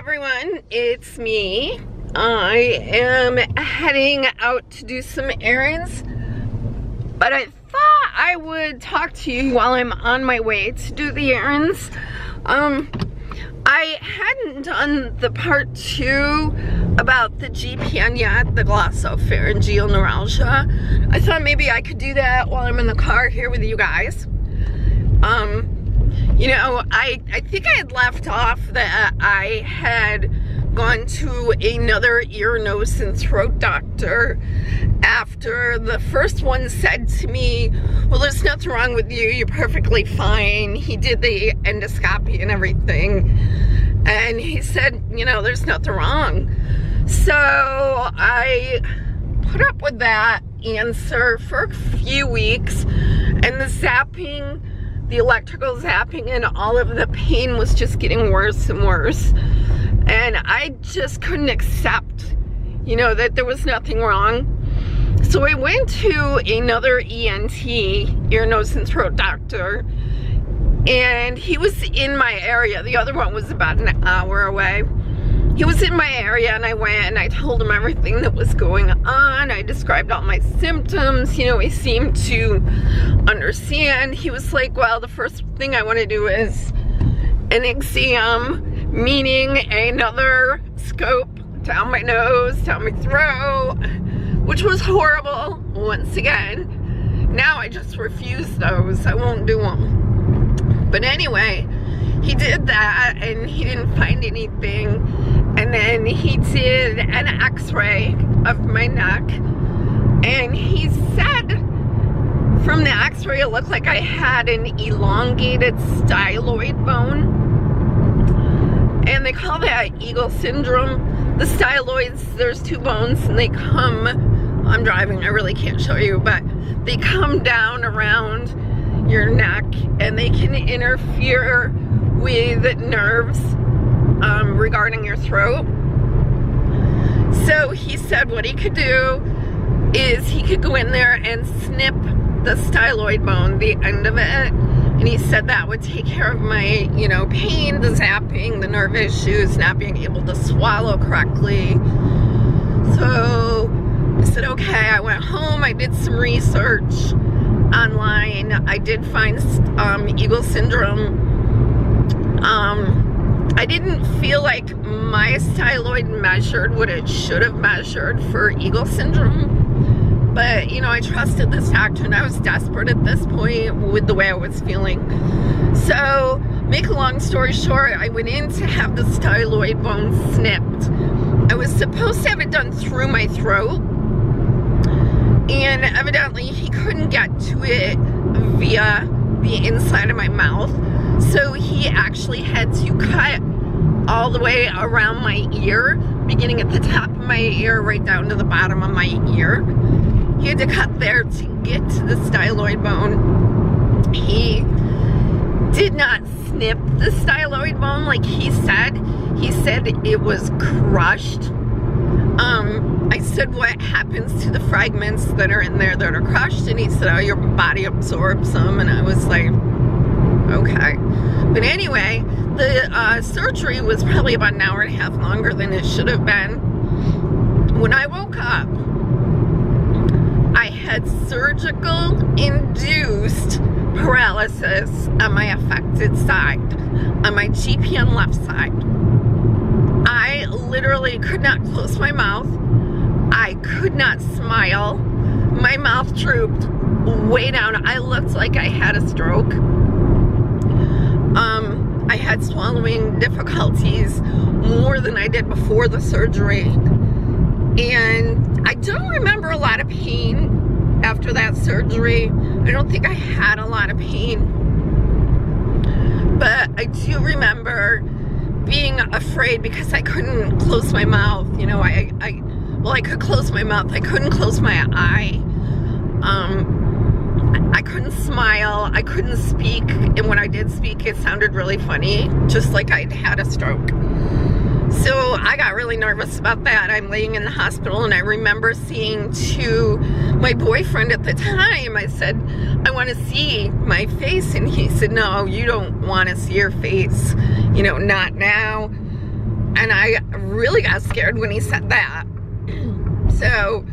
everyone, it's me. I am heading out to do some errands, but I thought I would talk to you while I'm on my way to do the errands. I hadn't done the part 2 about the GPN yet, the Glossopharyngeal Neuralgia. I thought maybe I could do that while I'm in the car here with you guys. You know, I think I had left off that I had gone to another ear, nose, and throat doctor after the first one said to me, well, there's nothing wrong with you, you're perfectly fine. He did the endoscopy and everything, and he said, you know, there's nothing wrong. So I put up with that answer for a few weeks, and the zapping, the electrical zapping, and all of the pain was just getting worse and worse. And I just couldn't accept, you know, that there was nothing wrong. So I went to another ENT, ear, nose, and throat doctor, and he was in my area. The other one was about an hour away. He was in my area, and I went and I told him everything that was going on. I described all my symptoms. You know, he seemed to understand. He was like, well, the first thing I want to do is an exam, meaning another scope down my nose, down my throat, which was horrible once again. Now I just refuse those. I won't do them. But anyway, he did that and he didn't find anything. And then he did an x-ray of my neck, and he said from the x-ray it looked like I had an elongated styloid bone. And they call that Eagle syndrome. The styloids, there's two bones, and they come, I'm driving, I really can't show you, but they come down around your neck, and they can interfere with nerves regarding your throat. So he said what he could do is he could go in there and snip the styloid bone, the end of it. And he said that would take care of my, you know, pain, the zapping, the nerve issues, not being able to swallow correctly. So I said, okay. I went home, I did some research online. I did find Eagle syndrome. I didn't feel like my styloid measured what it should have measured for Eagle syndrome. But, you know, I trusted this doctor, and I was desperate at this point with the way I was feeling. So, make a long story short, I went in to have the styloid bone snipped. I was supposed to have it done through my throat, and evidently he couldn't get to it via the inside of my mouth. So he actually had to cut all the way around my ear, beginning at the top of my ear right down to the bottom of my ear. He had to cut there to get to the styloid bone. He did not snip the styloid bone like he said. He said it was crushed. I said, what happens to the fragments that are in there that are crushed? And he said, oh, your body absorbs them. And I was like, okay. But anyway, the surgery was probably about an hour and a half longer than it should have been. When I woke up, I had surgical induced paralysis on my affected side, on my GPN left side. I literally could not close my mouth. I could not smile. My mouth drooped way down. I looked like I had a stroke. I had swallowing difficulties more than I did before the surgery. And I don't remember a lot of pain after that surgery. I don't think I had a lot of pain. But I do remember being afraid because I couldn't close my mouth. You know, well, I could close my mouth. I couldn't close my eye. I couldn't smile, I couldn't speak, and when I did speak, it sounded really funny, just like I'd had a stroke. So I got really nervous about that. I'm laying in the hospital, and I remember saying to my boyfriend at the time, I said, I want to see my face, and he said, no, you don't want to see your face, you know, not now. And I really got scared when he said that. So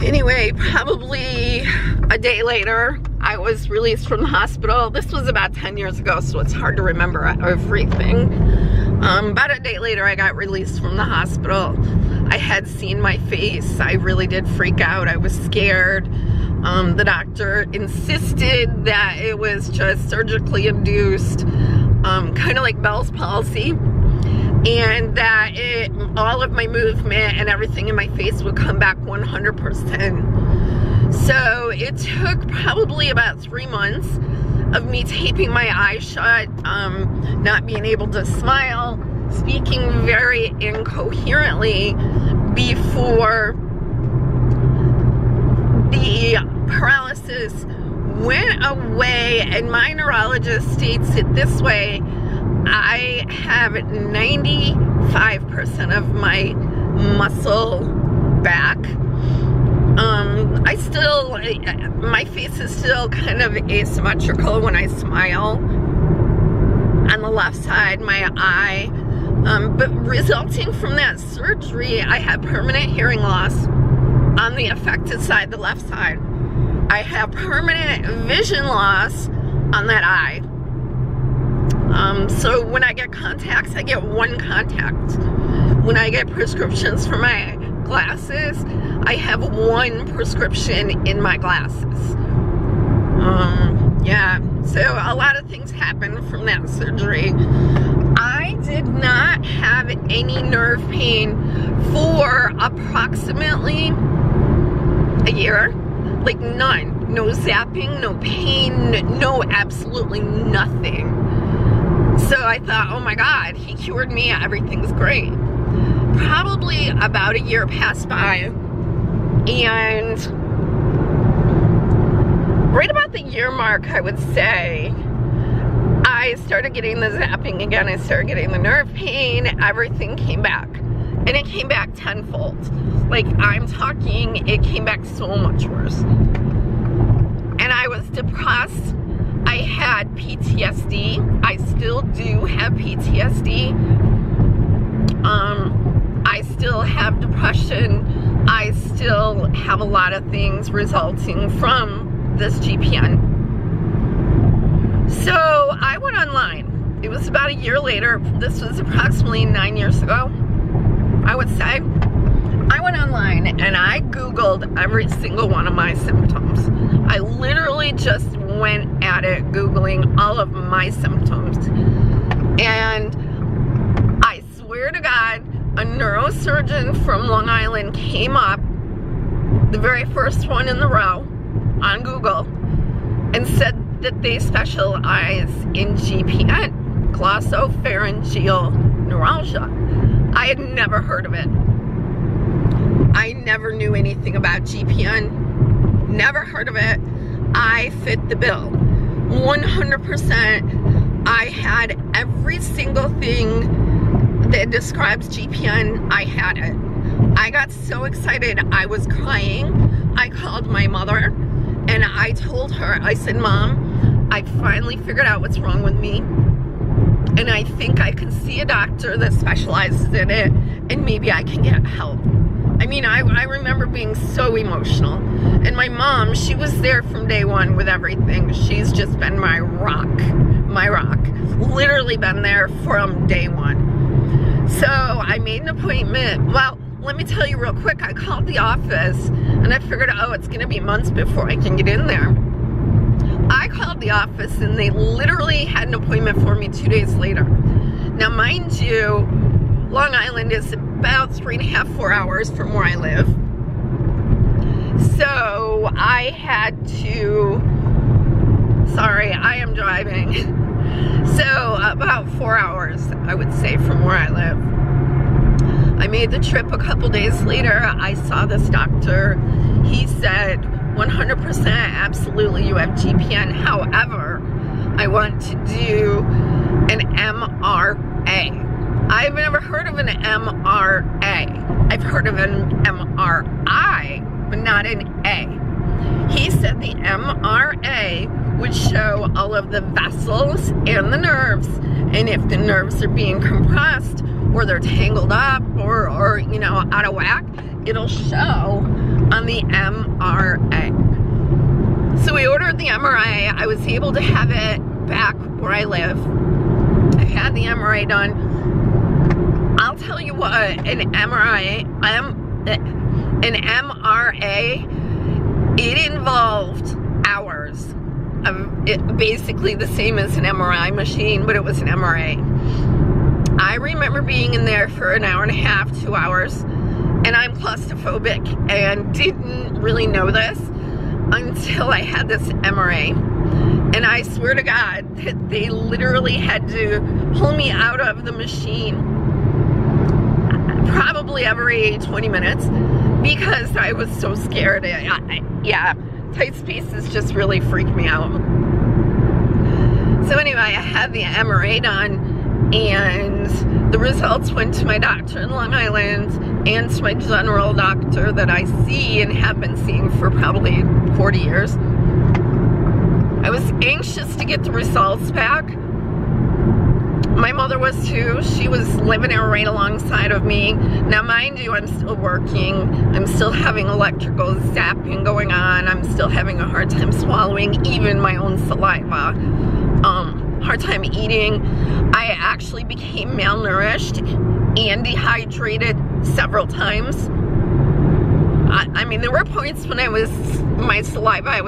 anyway, probably a day later, I was released from the hospital. This was about 10 years ago, so it's hard to remember everything. About a day later, I got released from the hospital. I had seen my face. I really did freak out. I was scared. The doctor insisted that it was just surgically induced, kind of like Bell's palsy, and that all of my movement and everything in my face would come back 100%. So it took probably about 3 months of me taping my eyes shut, not being able to smile, speaking very incoherently before the paralysis went away. And my neurologist states it this way: I have 95% of my muscle back. My face is still kind of asymmetrical when I smile on the left side, my eye. But resulting from that surgery, I had permanent hearing loss on the affected side, the left side. I have permanent vision loss on that eye. So when I get contacts, I get one contact. When I get prescriptions for my glasses, I have one prescription in my glasses. Yeah, so a lot of things happened from that surgery. I did not have any nerve pain for approximately a year. Like none. No zapping, no pain, no absolutely nothing. So I thought, oh my God, he cured me, everything's great. Probably about a year passed by, and right about the year mark, I would say, I started getting the zapping again. I started getting the nerve pain. Everything came back, and it came back tenfold. Like, I'm talking, it came back so much worse. And I was depressed. I had PTSD. I still do have PTSD. I still have depression. I still have a lot of things resulting from this GPN. So I went online. It was about a year later. This was approximately 9 years ago, I would say. I went online and I Googled every single one of my symptoms. I literally just went at it, Googling all of my symptoms. And I swear to God, a neurosurgeon from Long Island came up, the very first one in the row on Google, and said that they specialize in GPN, Glossopharyngeal Neuralgia. I had never heard of it. I never knew anything about GPN, never heard of it. I fit the bill, 100%. I had every single thing that describes GPN, I had it. I got so excited, I was crying. I called my mother and I told her, I said, Mom, I finally figured out what's wrong with me, and I think I can see a doctor that specializes in it, and maybe I can get help. I mean, I remember being so emotional. And my mom, she was there from day one with everything. She's just been my rock. Literally been there from day one. So I made an appointment. Well, let me tell you real quick, I called the office and I figured, oh, it's gonna be months before I can get in there. I called the office and they literally had an appointment for me 2 days later. Now, mind you, Long Island is about 3.5 to 4 hours from where I live. So I had to, sorry, I am driving. So about 4 hours, I would say, from where I live. I made the trip a couple days later. I saw this doctor. He said, 100% absolutely you have GPN. However, I want to do an MRA. I've never heard of an MRA. I've heard of an MRI, but not an A. He said the MRA would show all of the vessels and the nerves, and if the nerves are being compressed or they're tangled up or you know, out of whack, it'll show on the MRA. So we ordered the MRI. I was able to have it back where I live. I had the MRI done. I'll tell you what, an MRA, it involved hours of it, basically the same as an MRI machine, but it was an MRA. I remember being in there for an hour and a half, 2 hours, and I'm claustrophobic and didn't really know this until I had this MRA. And I swear to God that they literally had to pull me out of the machine probably every 20 minutes because I was so scared. Yeah, tight spaces just really freaked me out. So anyway, I had the MRA done, and the results went to my doctor in Long Island and to my general doctor that I see and have been seeing for probably 40 years. I was anxious to get the results back. My mother was too. She was living there right alongside of me. Now mind you, I'm still working. I'm still having electrical zapping going on. I'm still having a hard time swallowing even my own saliva. Hard time eating. I actually became malnourished and dehydrated several times. I mean, there were points when I was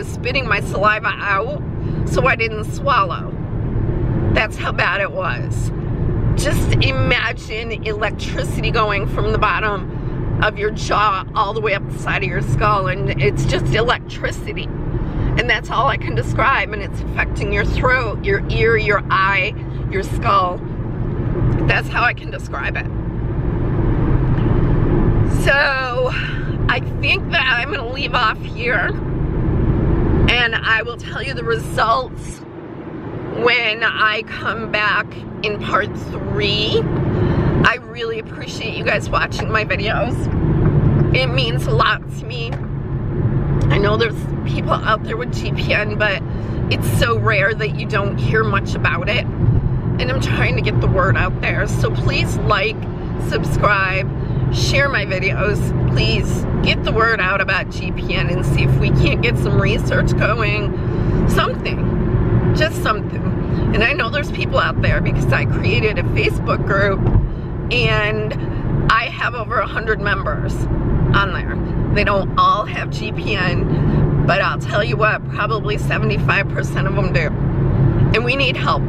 spitting my saliva out so I didn't swallow. That's how bad it was. Just imagine electricity going from the bottom of your jaw all the way up the side of your skull, and it's just electricity. And that's all I can describe, and it's affecting your throat, your ear, your eye, your skull. That's how I can describe it. So I think that I'm going to leave off here, and I will tell you the results when I come back in part 3. I really appreciate you guys watching my videos. It means a lot to me. I know there's people out there with GPN, but it's so rare that you don't hear much about it. And I'm trying to get the word out there. So please like, subscribe, share my videos. Please get the word out about GPN and see if we can't get some research going. Something. Just something. And I know there's people out there because I created a Facebook group and I have over 100 members on there. They don't all have GPN, but I'll tell you what, probably 75% of them do. And we need help.